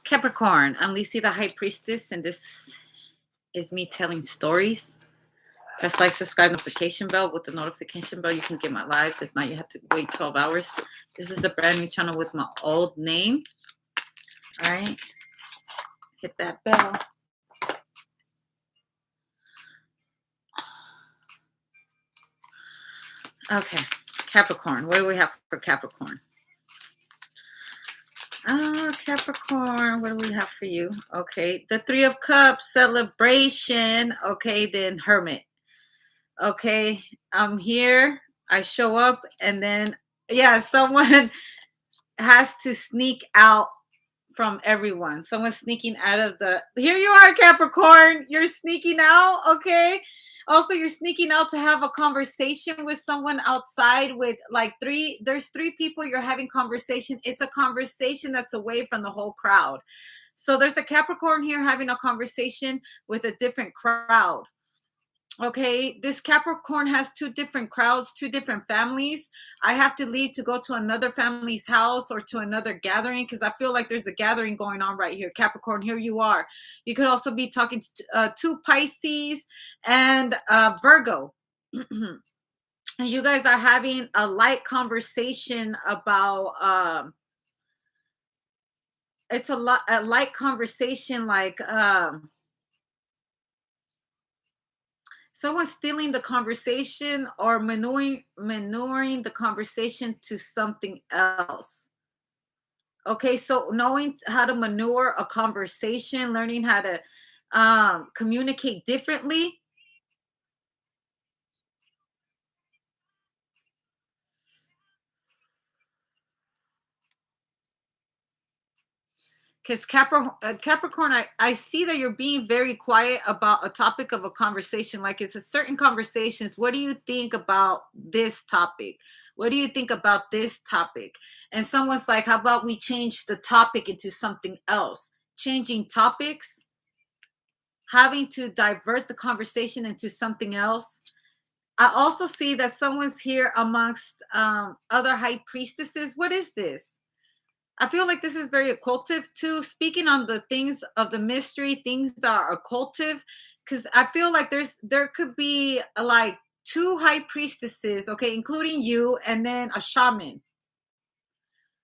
Capricorn, I'm Lisi, the High Priestess, and this is me telling stories. Press like, subscribe, notification bell. With the notification bell, you can get my lives. If not, you have to wait 12 hours. This is a brand new channel with my old name. All right. Hit that bell. Okay. Capricorn. What do we have for Capricorn? Capricorn, what do we have for you? Okay. The Three of Cups, celebration. Okay. Then Hermit. Okay, I'm here. I show up, and then someone has to sneak out from everyone. Someone's sneaking out of the. Here you are, Capricorn. You're sneaking out. Okay. Also, you're sneaking out to have a conversation with someone outside with like three. There's three people you're having conversation. It's a conversation that's away from the whole crowd. So there's a Capricorn here having a conversation with a different crowd. Okay, this Capricorn has two different crowds, two different families. I have to leave to go to another family's house or to another gathering because I feel like there's a gathering going on right here. Capricorn, here you are. You could also be talking to two Pisces and Virgo. And you guys are having a light conversation about it's a light conversation like someone's stealing the conversation or manuring the conversation to something else. Okay, so knowing how to manure a conversation, learning how to communicate differently. Because Capricorn, I see that you're being very quiet about a topic of a conversation. Like it's a certain conversations. What do you think about this topic? What do you think about this topic? And someone's like, how about we change the topic into something else? Changing topics, having to divert the conversation into something else. I also see that someone's here amongst other high priestesses. What is this? I feel like this is very occultive too. Speaking on the things of the mystery, things that are occultive, because I feel like there could be like two high priestesses, okay, including you, and then a shaman.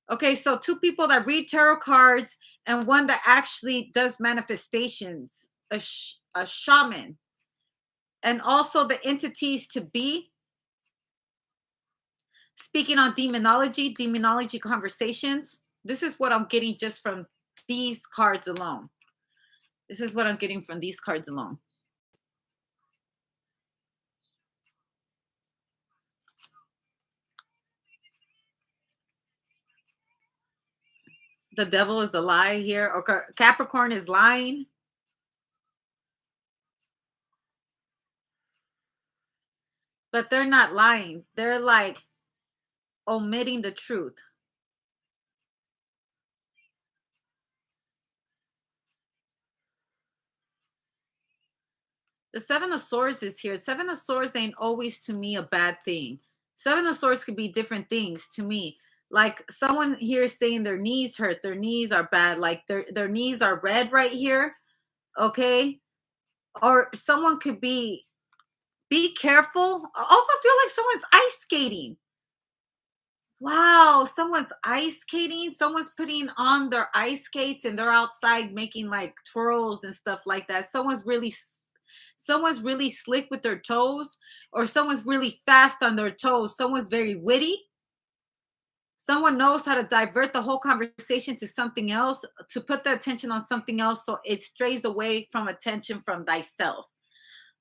Okay, so two people that read tarot cards and one that actually does manifestations, a shaman, and also the entities to be. Speaking on demonology conversations. This is what I'm getting just from these cards alone. This is what I'm getting from these cards alone. The devil is a lie here, or Capricorn is lying. But they're not lying. They're like omitting the truth. The Seven of Swords is here. Seven of Swords ain't always to me a bad thing. Seven of Swords could be different things to me. Like someone here saying their knees hurt, their knees are bad, like their knees are red right here. Okay. Or someone could be careful. Also, I feel like someone's ice skating. Wow, someone's ice skating. Someone's putting on their ice skates and they're outside making like twirls and stuff like that. Someone's really slick with their toes, or someone's really fast on their toes. Someone's very witty. Someone knows how to divert the whole conversation to something else, to put the attention on something else so it strays away from attention from thyself.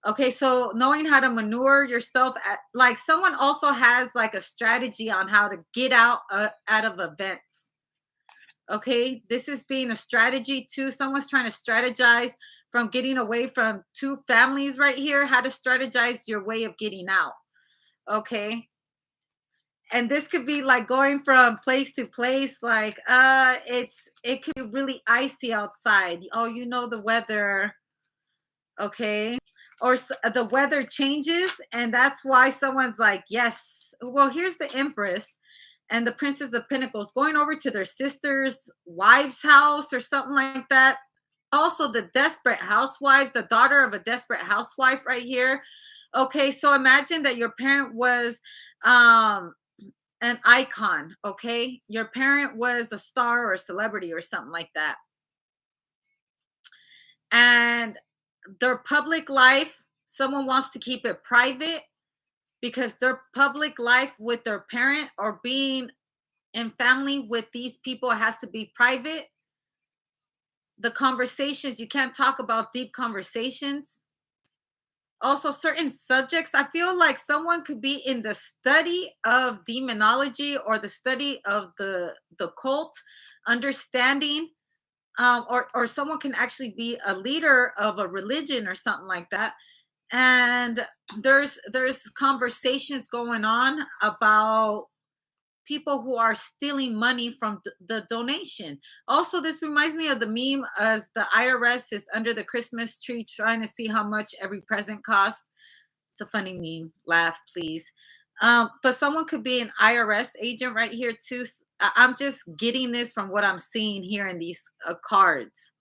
Okay, so knowing how to manure yourself, like someone also has like a strategy on how to get out of events. Okay, this is being a strategy too. Someone's trying to strategize from getting away from two families right here. How to strategize your way of getting out. Okay, and this could be like going from place to place. Like it could be really icy outside. Oh, you know the weather. Okay, or the weather changes and that's why someone's like, yes, well, here's the Empress, and the Princess of Pentacles going over to their sister's wife's house or something like that. Also, the desperate housewives, the daughter of a desperate housewife right here. Okay, so imagine that your parent was um an icon, okay? Your parent was a star or a celebrity or something like that. And their public life, someone wants to keep it private because their public life with their parent or being in family with these people has to be private. The conversations, you can't talk about deep conversations. Also, certain subjects, I feel like someone could be in the study of demonology or the study of the cult, understanding, or someone can actually be a leader of a religion or something like that. And there's conversations going on about people who are stealing money from the donation. Also, this reminds me of the meme as the IRS is under the Christmas tree trying to see how much every present costs. It's a funny meme. Laugh, please. But someone could be an IRS agent right here too. I'm just getting this from what I'm seeing here in these cards.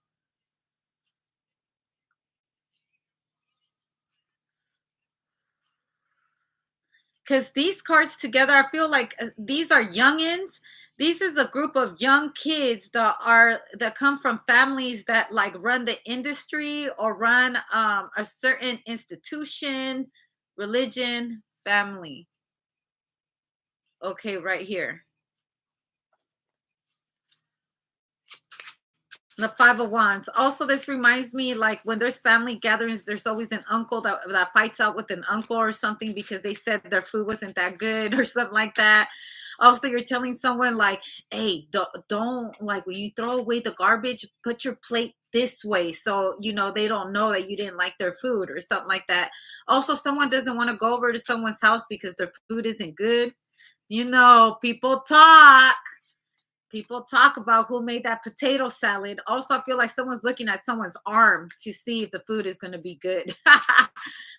Because these cards together, I feel like these are youngins. This is a group of young kids that come from families that like run the industry or run a certain institution, religion, family. Okay, right here. The Five of Wands. Also, this reminds me like when there's family gatherings, there's always an uncle that fights out with an uncle or something because they said their food wasn't that good or something like that. Also, you're telling someone like, hey, don't like when you throw away the garbage, put your plate this way so they don't know that you didn't like their food or something like that. Also, someone doesn't want to go over to someone's house because their food isn't good. People talk. People talk about who made that potato salad. Also, I feel like someone's looking at someone's arm to see if the food is going to be good.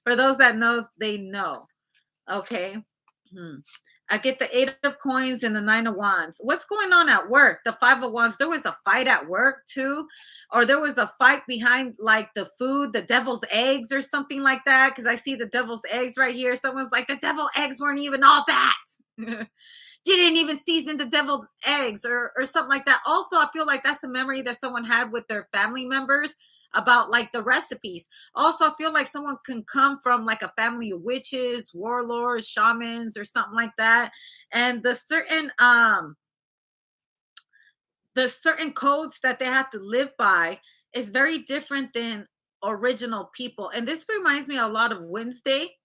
For those that know, they know. Okay. Hmm. I get the Eight of Coins and the Nine of Wands. What's going on at work? The Five of Wands. There was a fight at work too, or there was a fight behind like the food, the devil's eggs or something like that. Because I see the devil's eggs right here. Someone's like, the devil eggs weren't even all that. You didn't even season the devil's eggs or something like that. Also, I feel like that's a memory that someone had with their family members about like the recipes. Also, I feel like someone can come from like a family of witches, warlords, shamans, or something like that. And the certain codes that they have to live by is very different than original people. And this reminds me a lot of Wednesday,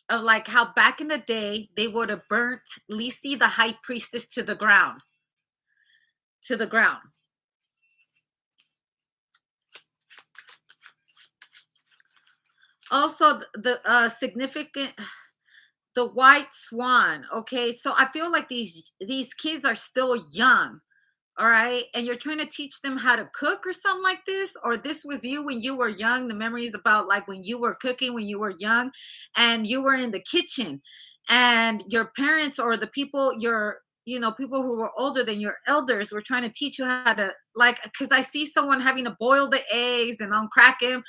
of like how back in the day they would have burnt Lisi, the high priestess, to the ground. To the ground. Also, the significant, the white swan. Okay, so I feel like these kids are still young. All right, and you're trying to teach them how to cook or something like this, or this was you when you were young. The memories about like when you were cooking when you were young, and you were in the kitchen, and your parents or the people people who were older than your elders were trying to teach you how to like, because I see someone having to boil the eggs and uncrack them.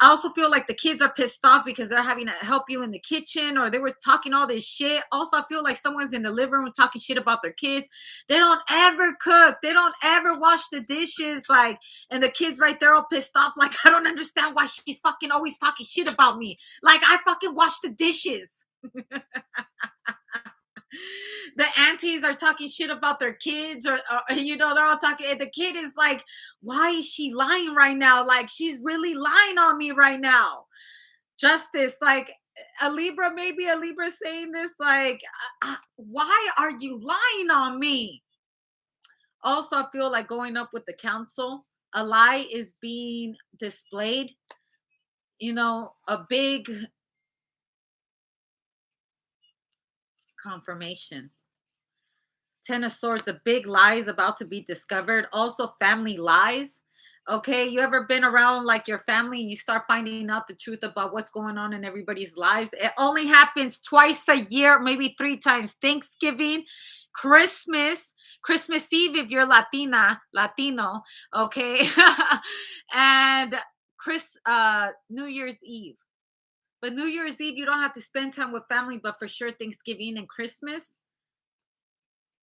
I also feel like the kids are pissed off because they're having to help you in the kitchen, or they were talking all this shit. Also, I feel like someone's in the living room talking shit about their kids. They don't ever cook, they don't ever wash the dishes, like, and the kids right there all pissed off like, I don't understand why she's fucking always talking shit about me, like I fucking wash the dishes. The aunties are talking shit about their kids, or they're all talking, and the kid is like, why is she lying right now? Like, she's really lying on me right now. Justice, like, maybe a Libra saying this, like, why are you lying on me? Also, I feel like going up with the council, a lie is being displayed, a big confirmation. Ten of Swords, a big lie is about to be discovered. Also, family lies. Okay, you ever been around like your family and you start finding out the truth about what's going on in everybody's lives? It only happens twice a year, maybe three times. Thanksgiving, Christmas, Christmas Eve if you're Latina, Latino, okay? And New Year's Eve. But New Year's Eve you don't have to spend time with family, but for sure Thanksgiving and Christmas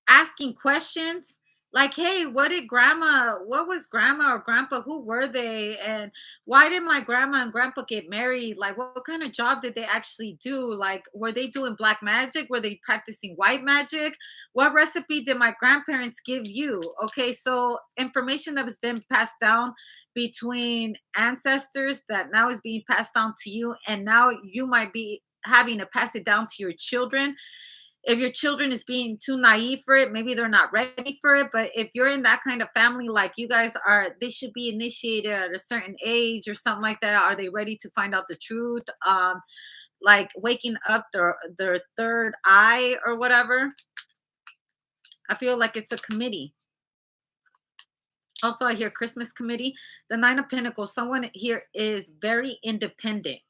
asking questions like, hey, what was grandma or grandpa, who were they, and why did my grandma and grandpa get married, like what kind of job did they actually do, like were they doing black magic, were they practicing white magic, what recipe did my grandparents give you? Okay, so information that has been passed down between ancestors that now is being passed down to you, and now you might be having to pass it down to your children. If your children is being too naive for it, maybe they're not ready for it. But if you're in that kind of family, like you guys are, they should be initiated at a certain age or something like that. Are they ready to find out the truth? Like waking up their third eye or whatever. I feel like it's a committee. Also, I hear Christmas committee. The Nine of Pentacles. Someone here is very independent.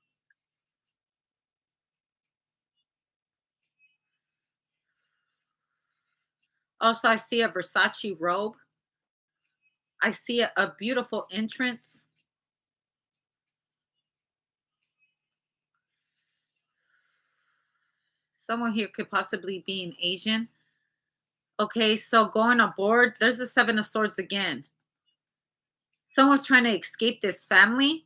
Also, I see a Versace robe. I see a beautiful entrance. Someone here could possibly be an Asian. Okay, so going aboard, there's the Seven of Swords again. Someone's trying to escape this family.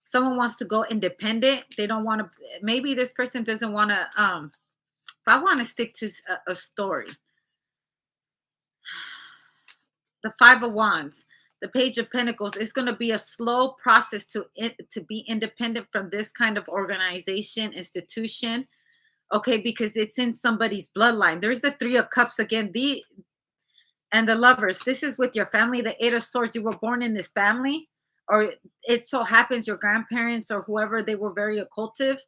Someone wants to go independent. They don't want to, maybe this person doesn't want to, if I want to stick to a story. The Five of Wands, the Page of Pentacles, it's going to be a slow process to be independent from this kind of organization, institution. Okay, because it's in somebody's bloodline. There's the Three of Cups again. And the Lovers, this is with your family. The Eight of Swords, you were born in this family, or it so happens your grandparents or whoever, they were very occultive.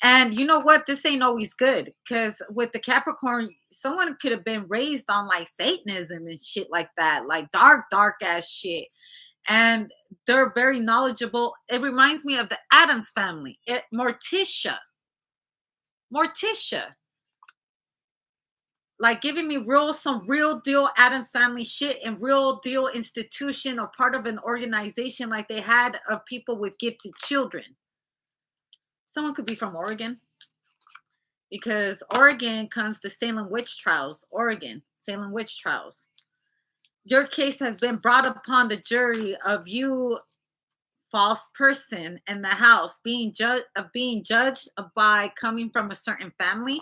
And you know what, this ain't always good, because with the Capricorn, someone could have been raised on like Satanism and shit like that, like dark ass shit. And they're very knowledgeable. It reminds me of the Adams family. Morticia, like giving me some real deal Adams family shit and real deal institution or part of an organization like they had of people with gifted children. Someone could be from Oregon, because Oregon comes the Salem witch trials. Oregon, Salem witch trials. Your case has been brought upon the jury of you, false person in the house, being judged by coming from a certain family,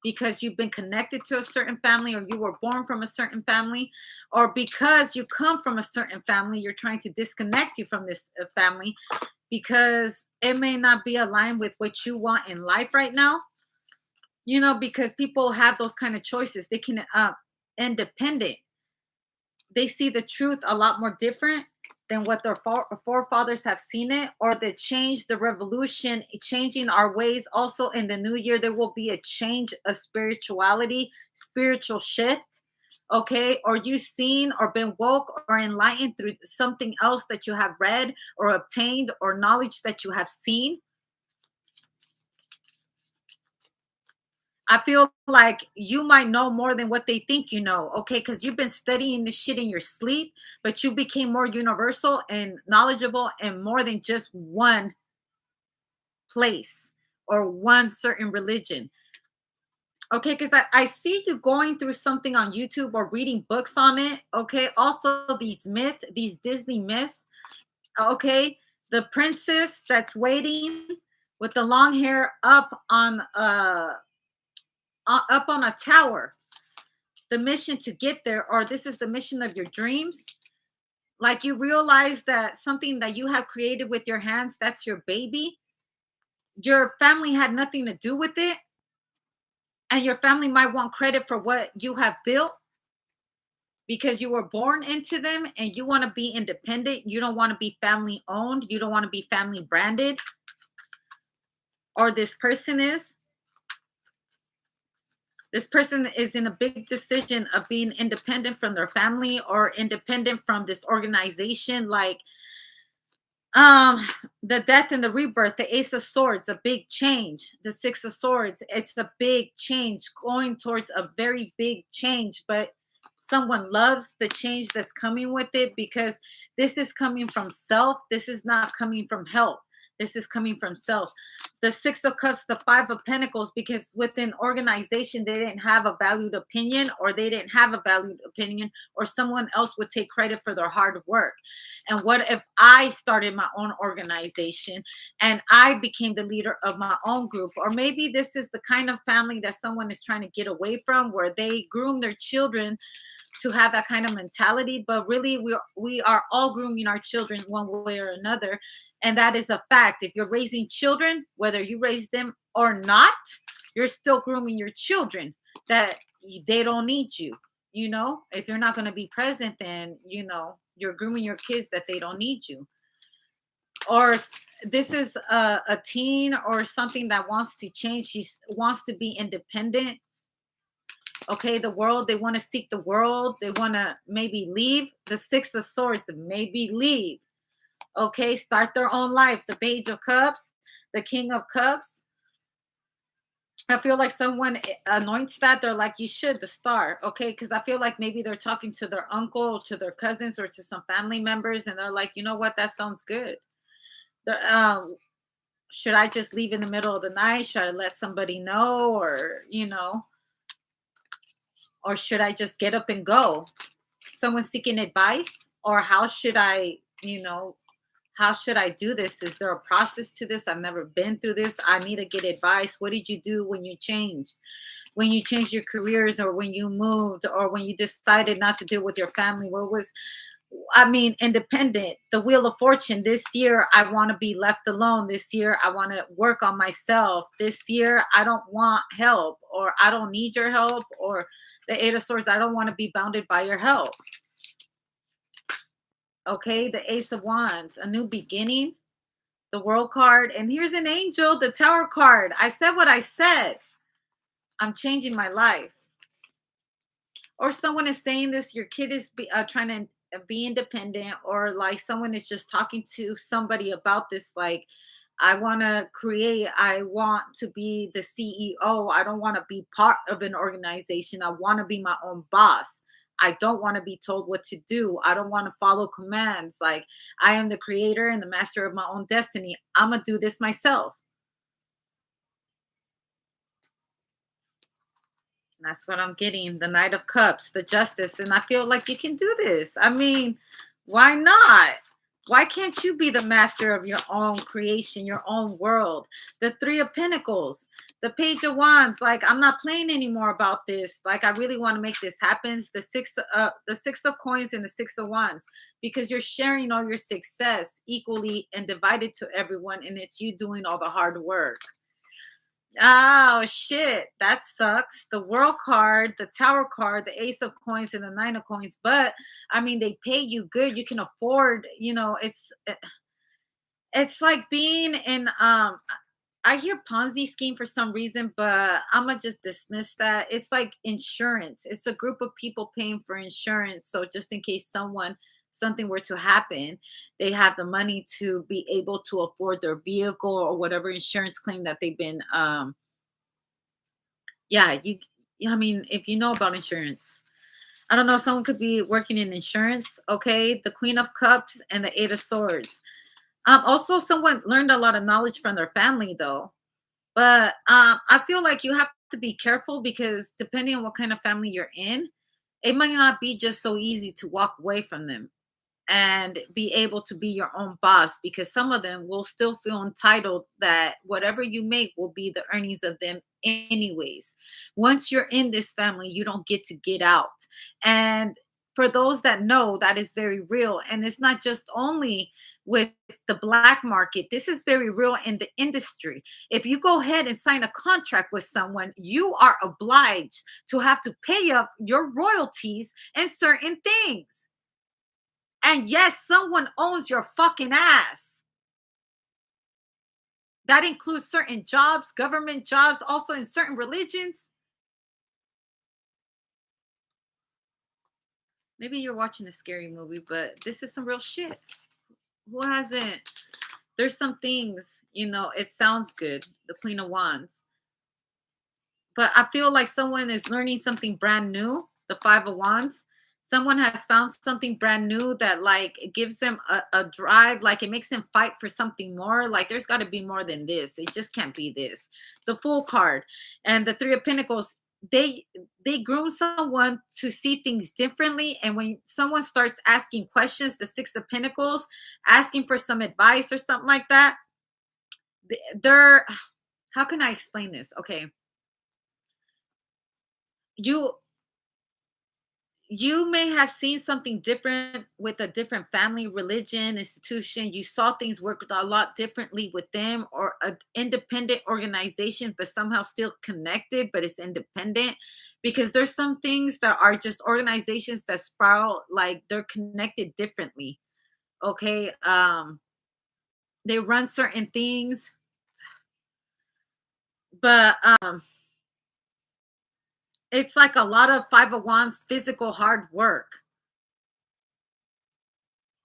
because you've been connected to a certain family, or you were born from a certain family, or because you come from a certain family, you're trying to disconnect you from this family because it may not be aligned with what you want in life right now. Because people have those kind of choices. They can independent. They see the truth a lot more different than what their forefathers have seen it, or the revolution, changing our ways. Also in the new year, there will be a change of spirituality, spiritual shift. Okay, or you've seen or been woke or enlightened through something else that you have read or obtained, or knowledge that you have seen. I feel like you might know more than what they think you know, okay? Because you've been studying this shit in your sleep, but you became more universal and knowledgeable and more than just one place or one certain religion. Okay, because I see you going through something on YouTube or reading books on it. Okay, also these Disney myths. Okay, the princess that's waiting with the long hair up on a tower, the mission to get there, or this is the mission of your dreams. Like you realize that something that you have created with your hands, that's your baby. Your family had nothing to do with it, and your family might want credit for what you have built because you were born into them, and you want to be independent. You don't want to be family owned. You don't want to be family branded, or this person is. This person is in a big decision of being independent from their family or independent from this organization. Like, um, the death and the rebirth, the Ace of Swords, a big change. The Six of Swords, it's a big change, going towards a very big change. But someone loves the change that's coming with it because this is coming from self. This is not coming from help. This is coming from self. The Six of Cups, the Five of Pentacles, because within organization, they didn't have a valued opinion, or they didn't have a valued opinion, or someone else would take credit for their hard work. And what if I started my own organization and I became the leader of my own group? Or maybe this is the kind of family that someone is trying to get away from, where they groom their children to have that kind of mentality. But really, we are all grooming our children one way or another. And that is a fact. If you're raising children, whether you raise them or not, you're still grooming your children that they don't need you. If you're not going to be present, then, you're grooming your kids that they don't need you. Or this is a teen or something that wants to change. She wants to be independent. Okay, the world, they want to seek the world. They want to maybe leave. The Six of Swords, maybe leave. Okay, start their own life. The Page of Cups, the King of Cups. I feel like someone anoints that. They're like, you should, the star. Okay, because I feel like maybe they're talking to their uncle, to their cousins, or to some family members, and they're like, you know what, that sounds good. Should I just leave in the middle of the night? Should I let somebody know? Or should I just get up and go? Someone seeking advice? Or how should I do this? Is there a process to this? I've never been through this. I need to get advice. What did you do when you changed? When you changed your careers, or when you moved, or when you decided not to deal with your family? Independent. The Wheel of Fortune. This year, I want to be left alone. This year, I want to work on myself. This year, I don't want help, or I don't need your help. Or the Eight of Swords, I don't want to be bounded by your help. Okay, the Ace of Wands, a new beginning, the World card, and here's an angel, the Tower card. I said what I said. I'm changing my life. Or someone is saying this, your kid is trying to be independent, or like someone is just talking to somebody about this, like, I want to create, I want to be the CEO. I don't want to be part of an organization. I want to be my own boss. I don't want to be told what to do. I don't want to follow commands. Like, I am the creator and the master of my own destiny. I'm going to do this myself. That's what I'm getting. The Knight of Cups, the Justice. And I feel like you can do this. Why not? Why can't you be the master of your own creation, your own world? The Three of Pentacles, the Page of Wands. Like, I'm not playing anymore about this. Like, I really want to make this happen. The Six of Coins and the Six of Wands, because you're sharing all your success equally and divided to everyone, and it's you doing all the hard work. Oh shit, that sucks. The World card, the Tower card, the Ace of Coins, and the Nine of Coins. But they pay you good. You can afford. It's like being in. I hear Ponzi scheme for some reason, but I'm gonna just dismiss that. It's like insurance. It's a group of people paying for insurance, so just in case something were to happen, they have the money to be able to afford their vehicle or whatever insurance claim that they've been. Yeah, if you know about insurance, I don't know. Someone could be working in insurance. Okay, the Queen of Cups and the Eight of Swords. Also, someone learned a lot of knowledge from their family, though. But I feel like you have to be careful, because depending on what kind of family you're in, it might not be just so easy to walk away from them and be able to be your own boss, because some of them will still feel entitled that whatever you make will be the earnings of them anyways. Once you're in this family, you don't get to get out. And for those that know, that is very real. And it's not just only with the black market. This is very real in the industry. If you go ahead and sign a contract with someone, you are obliged to have to pay up your royalties and certain things. And yes, someone owns your fucking ass. That includes certain jobs, government jobs, also in certain religions. Maybe you're watching a scary movie, but this is some real shit. Who hasn't? There's some things, it sounds good. The Queen of Wands. But I feel like someone is learning something brand new, the 5 of Wands. Someone has found something brand new that, like, it gives them a drive, like, it makes them fight for something more. Like, there's got to be more than this. It just can't be this. The Fool card and the 3 of Pentacles, they they groom someone to see things differently. And when someone starts asking questions, the 6 of Pentacles, asking for some advice or something like that, they're, how can I explain this? Okay. You you may have seen something different with a different family, religion, institution. You saw things work a lot differently with them, or an independent organization, but somehow still connected, but it's independent. Because there's some things that are just organizations that spiral, like they're connected differently. Okay. They run certain things, but it's like a lot of 5 of Wands physical hard work.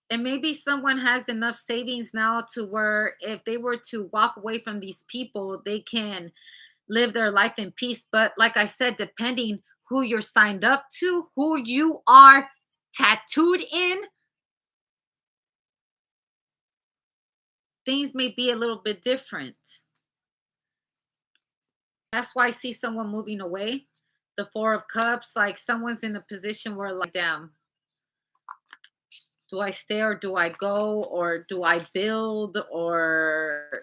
And maybe someone has enough savings now to where if they were to walk away from these people, they can live their life in peace. But like I said, depending who you're signed up to, who you are tattooed in, things may be a little bit different. That's why I see someone moving away. The 4 of Cups, like someone's in a position where, like, damn, do I stay or do I go, or do I build, or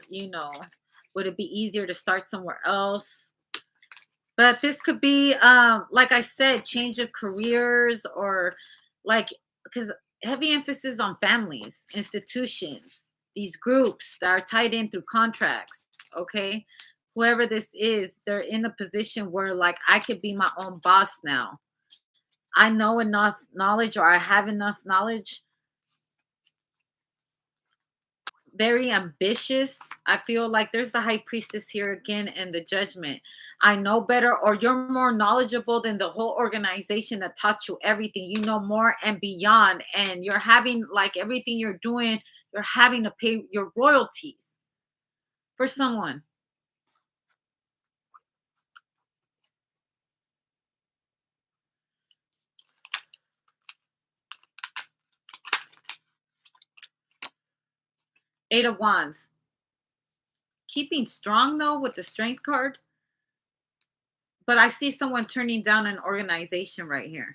would it be easier to start somewhere else? But this could be, like I said, change of careers, or like, because heavy emphasis on families, institutions, these groups that are tied in through contracts. Okay, whoever this is, they're in a position where, like, I could be my own boss now. I know enough knowledge, or I have enough knowledge. Very ambitious. I feel like there's the high priestess here again, and the judgment. I know better, or you're more knowledgeable than the whole organization that taught you everything. You know more and beyond, and you're having, like, everything you're doing, you're having to pay your royalties for someone. Eight of Wands. Keeping strong though with the strength card, but I see someone turning down an organization right here.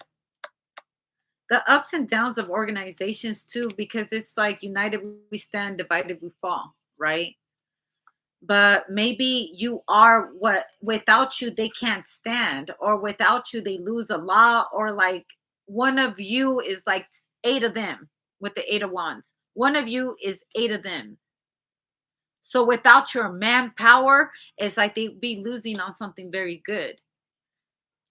The ups and downs of organizations too, because it's like united we stand, divided we fall, right? But maybe you are what, without you they can't stand, or without you they lose a law, or like one of you is like 8 of them. With the 8 of Wands, one of you is 8 of them. So without your manpower, it's like they be losing on something very good.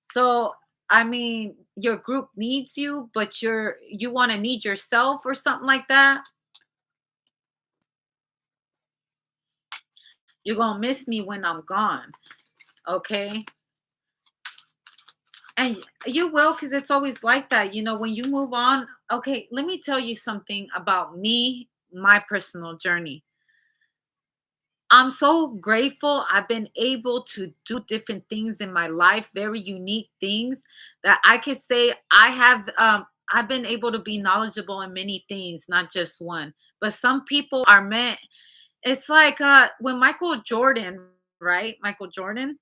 So I mean, your group needs you, but you want to need yourself or something like that. You're gonna miss me when I'm gone. Okay. And you will, because it's always like that. When you move on. Okay, let me tell you something about me, my personal journey. I'm so grateful I've been able to do different things in my life, very unique things that I could say I've been able to be knowledgeable in many things, not just one. But some people are meant, it's like when Michael Jordan, right? Michael Jordan,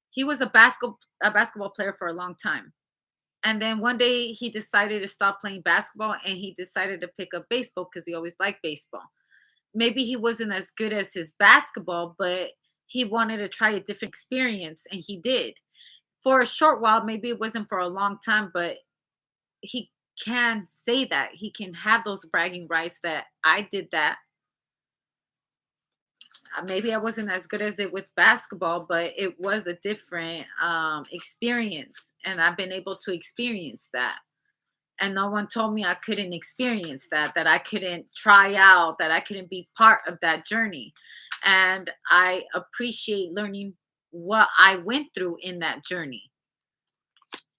he was a basketball player for a long time. And then one day he decided to stop playing basketball, and he decided to pick up baseball because he always liked baseball. Maybe he wasn't as good as his basketball, but he wanted to try a different experience, and he did. For a short while, maybe it wasn't for a long time, but he can say that. He can have those bragging rights that I did that. Maybe I wasn't as good as it with basketball, but it was a different experience, and I've been able to experience that. And no one told me I couldn't experience that I couldn't try out, that I couldn't be part of that journey. And I appreciate learning what I went through in that journey,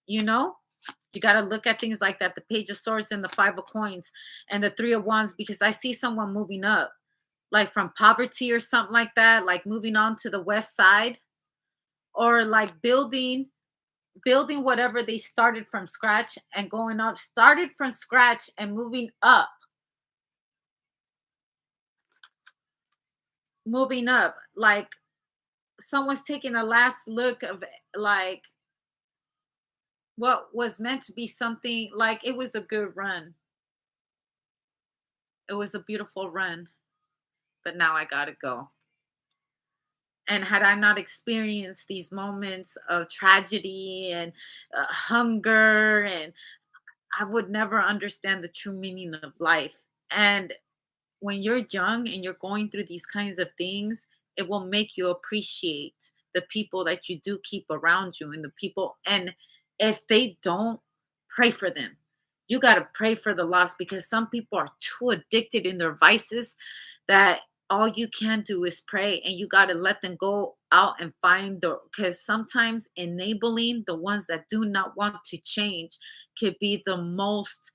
you know? You got to look at things like that, the page of swords and the five of coins and the three of wands, because I see someone moving up, like from poverty or something like that, like moving on to the west side, or like building whatever they started from scratch and going up, started from scratch and moving up, like someone's taking a last look of like what was meant to be something. Like it was a good run, it was a beautiful run, but now I gotta go. And had I not experienced these moments of tragedy and hunger, and I would never understand the true meaning of life. And when you're young and you're going through these kinds of things, it will make you appreciate the people that you do keep around you, and the people. And if they don't, pray for them. You got to pray for the lost, because some people are too addicted in their vices that all you can do is pray, and you got to let them go out and find the, because sometimes enabling the ones that do not want to change could be the most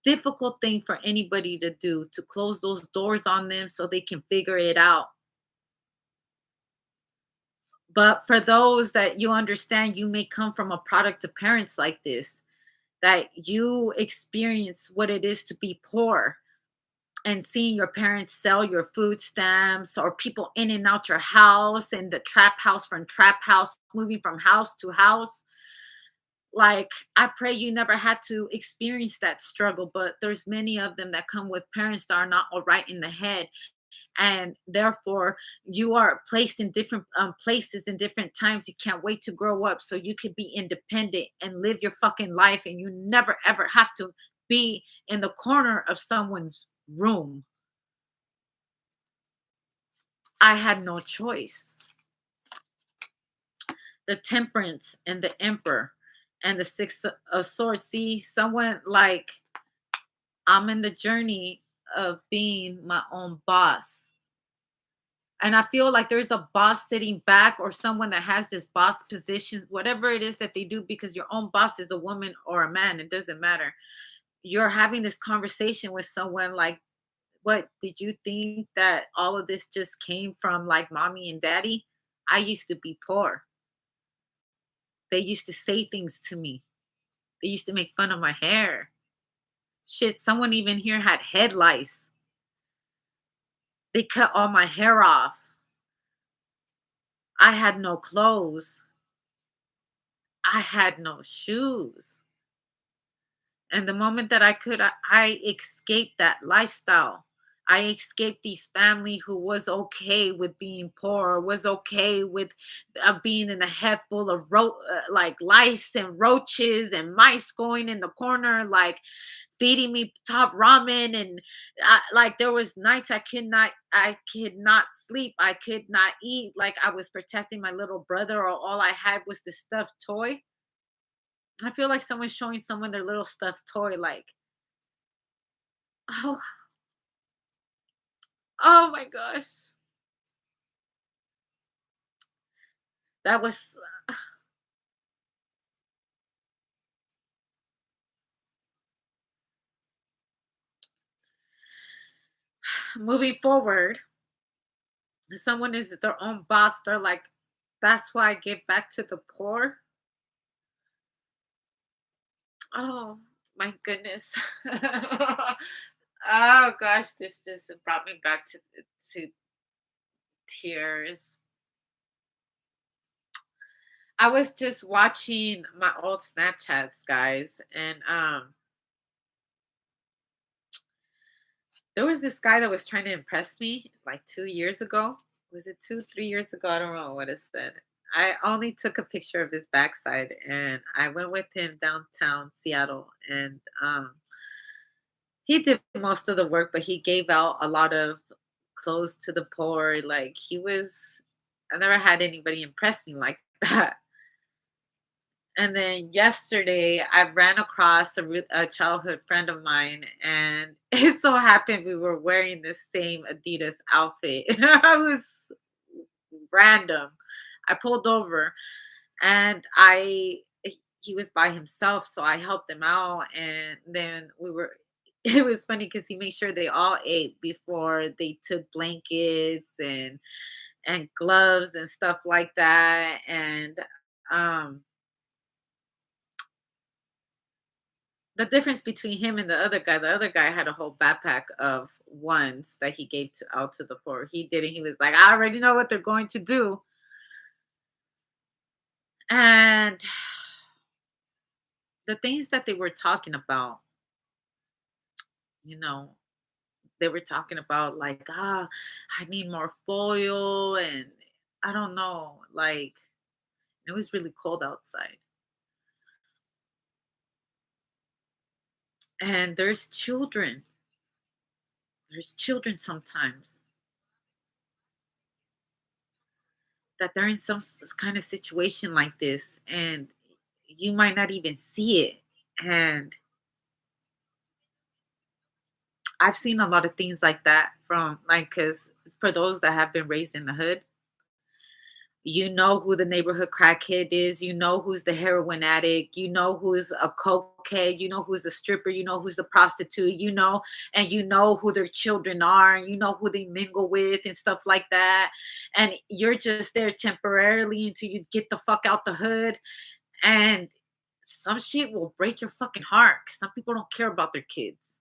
difficult thing for anybody to do, to close those doors on them so they can figure it out. But for those that you understand, you may come from a product of parents like this, that you experience what it is to be poor, and seeing your parents sell your food stamps, or people in and out your house, and the trap house from trap house, moving from house to house. Like, I pray you never had to experience that struggle, but there's many of them that come with parents that are not all right in the head, and therefore you are placed in different places in different times. You can't wait to grow up so you can be independent and live your fucking life, and you never ever have to be in the corner of someone's room. I had no choice. The temperance and the emperor and the six of swords. See, someone like, I'm in the journey of being my own boss. And I feel like there's a boss sitting back, or someone that has this boss position, whatever it is that they do, because your own boss is a woman or a man, it doesn't matter. You're having this conversation with someone like, what did you think that all of this just came from, like mommy and daddy? I used to be poor. They used to say things to me. They used to make fun of my hair. Shit, someone even here had head lice. They cut all my hair off. I had no clothes. I had no shoes. And the moment that I could, I escaped that lifestyle. I escaped these family who was okay with being poor, was okay with being in a head full of like lice and roaches and mice going in the corner, like feeding me top ramen. And like there was nights I could not sleep, I could not eat, like I was protecting my little brother, or all I had was the stuffed toy. I feel like someone's showing someone their little stuffed toy, like, oh, oh my gosh. That was moving forward. If someone is their own boss, they're like, that's why I give back to the poor. Oh my goodness. Oh gosh, this just brought me back to tears. I was just watching my old Snapchats, guys, and there was this guy that was trying to impress me like 2 years ago. Was it 3 years ago? I don't know what it said. I only took a picture of his backside, and I went with him downtown Seattle, and he did most of the work, but he gave out a lot of clothes to the poor. Like he was, I never had anybody impress me like that. And then yesterday, I ran across a childhood friend of mine, and it so happened we were wearing the same Adidas outfit. It was random. I pulled over, and he was by himself, so I helped him out, and then we were it was funny because he made sure they all ate before they took blankets and gloves and stuff like that. And um the difference between him and the other guy had a whole backpack of ones that he gave to out to the poor. He didn't. He was like, I already know what they're going to do. And the things that they were talking about, you know, they were talking about like, I need more foil, and I don't know, like it was really cold outside. And there's children sometimes that they're in some kind of situation like this, and you might not even see it. And I've seen a lot of things like that from like, because for those that have been raised in the hood, you know who the neighborhood crackhead is, you know who's the heroin addict, you know who's a cokehead, you know who's a stripper, you know who's the prostitute, and you know who their children are, and you know who they mingle with and stuff like that. And you're just there temporarily until you get the fuck out the hood. And some shit will break your fucking heart, 'cause some people don't care about their kids.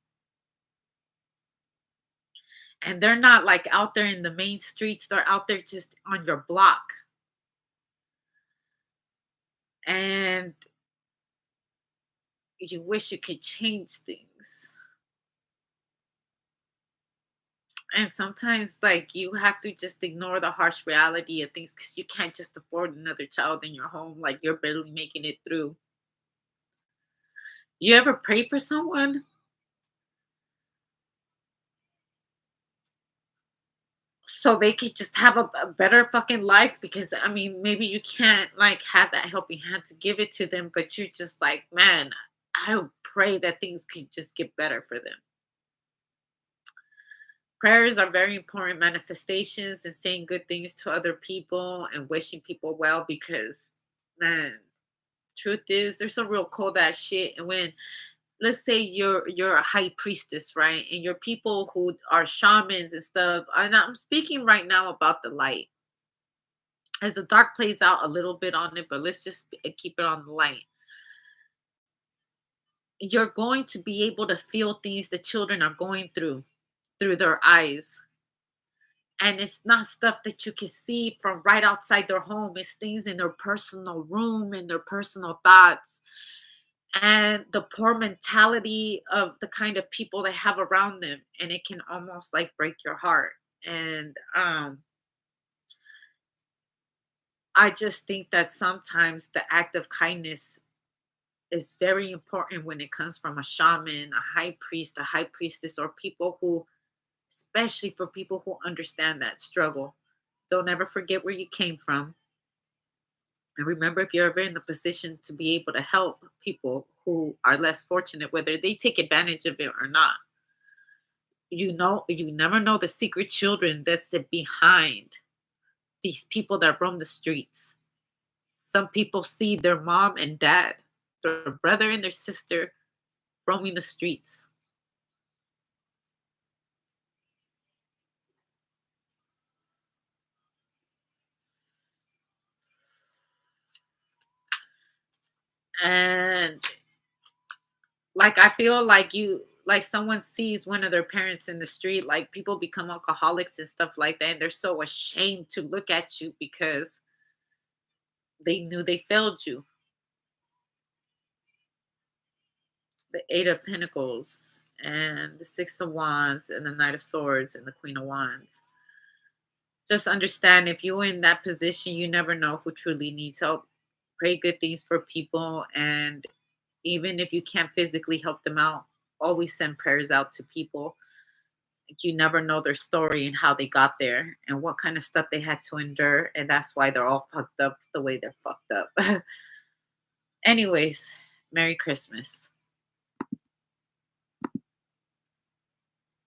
And they're not like out there in the main streets, they're out there just on your block. And you wish you could change things. And sometimes, like, you have to just ignore the harsh reality of things because you can't just afford another child in your home. Like, you're barely making it through. You ever pray for someone so they could just have a better fucking life? Because, I mean, maybe you can't, like, have that helping hand to give it to them, but you're just like, man, I would pray that things could just get better for them. Prayers are very important manifestations and saying good things to other people and wishing people well because, man, truth is there's some real cold ass shit. And when, let's say you're a high priestess, right? And your people who are shamans and stuff, and I'm speaking right now about the light. As the dark plays out a little bit on it, but let's just keep it on the light. You're going to be able to feel things the children are going through their eyes. And it's not stuff that you can see from right outside their home. It's things in their personal room and their personal thoughts and the poor mentality of the kind of people they have around them. And it can almost like break your heart. And I just think that sometimes the act of kindness is very important when it comes from a shaman, a high priest, a high priestess, or people who, especially for people who understand that struggle. Don't ever forget where you came from. And remember, if you're ever in the position to be able to help people who are less fortunate, whether they take advantage of it or not, you never know the secret children that sit behind these people that roam the streets. Some people see their mom and dad, their brother and their sister roaming the streets. And like I feel like like someone sees one of their parents in the street, like people become alcoholics and stuff like that, and they're so ashamed to look at you because they knew they failed you. The Eight of Pentacles and the Six of Wands and the Knight of Swords and the Queen of Wands. Just understand, if you're in that position, you never know who truly needs help. Pray good things for people, and even if you can't physically help them out, always send prayers out to people. You never know their story and how they got there and what kind of stuff they had to endure, and that's why they're all fucked up the way they're fucked up. Anyways, Merry Christmas.